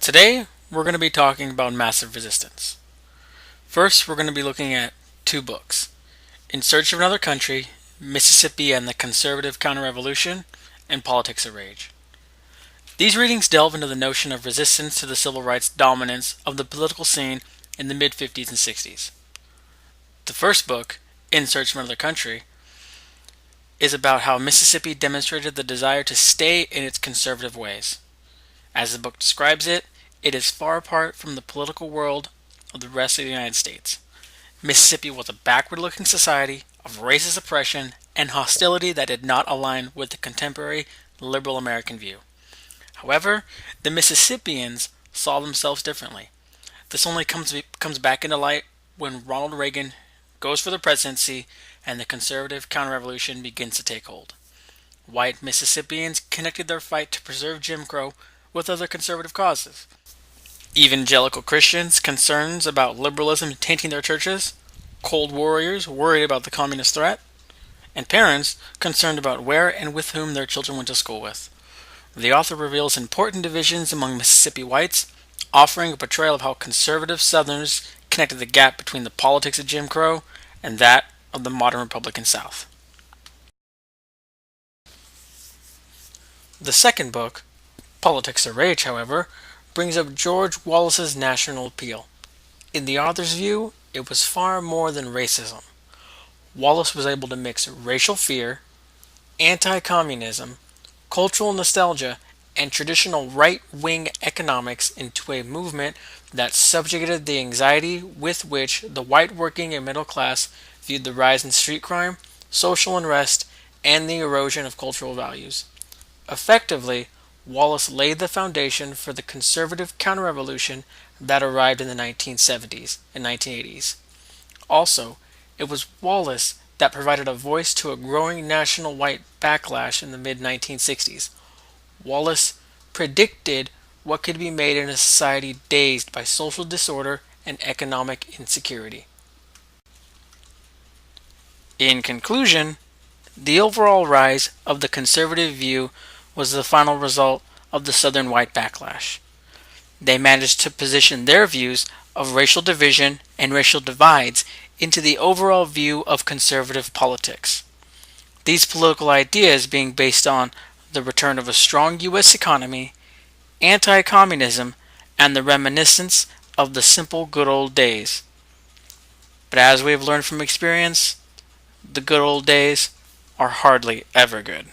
Today, we're going to be talking about massive resistance. First, we're going to be looking at two books: In Search of Another Country, Mississippi and the Conservative Counter-Revolution, and Politics of Rage. These readings delve into the notion of resistance to the civil rights dominance of the political scene in the mid-50s and 60s. The first book, In Search of Another Country, is about how Mississippi demonstrated the desire to stay in its conservative ways. As the book describes it, it is far apart from the political world of the rest of the United States. Mississippi was a backward-looking society of racist oppression and hostility that did not align with the contemporary liberal American view. However, the Mississippians saw themselves differently. This only comes back into light when Ronald Reagan goes for the presidency and the conservative counter-revolution begins to take hold. White Mississippians connected their fight to preserve Jim Crow with other conservative causes. Evangelical Christians' concerns about liberalism tainting their churches, Cold Warriors worried about the communist threat, and parents concerned about where and with whom their children went to school with. The author reveals important divisions among Mississippi whites, offering a portrayal of how conservative Southerners connected the gap between the politics of Jim Crow and that of the modern Republican South. The second book, Politics of Rage, however, brings up George Wallace's national appeal. In the author's view, it was far more than racism. Wallace was able to mix racial fear, anti-communism, cultural nostalgia, and traditional right-wing economics into a movement that subjugated the anxiety with which the white working and middle class viewed the rise in street crime, social unrest, and the erosion of cultural values. Effectively, Wallace laid the foundation for the conservative counter-revolution that arrived in the 1970s and 1980s. Also, it was Wallace that provided a voice to a growing national white backlash in the mid-1960s. Wallace predicted what could be made in a society dazed by social disorder and economic insecurity. In conclusion, the overall rise of the conservative view was the final result of the Southern white backlash. They managed to position their views of racial division and racial divides into the overall view of conservative politics. These political ideas being based on the return of a strong U.S. economy, anti-communism, and the reminiscence of the simple good old days. But as we have learned from experience, the good old days are hardly ever good.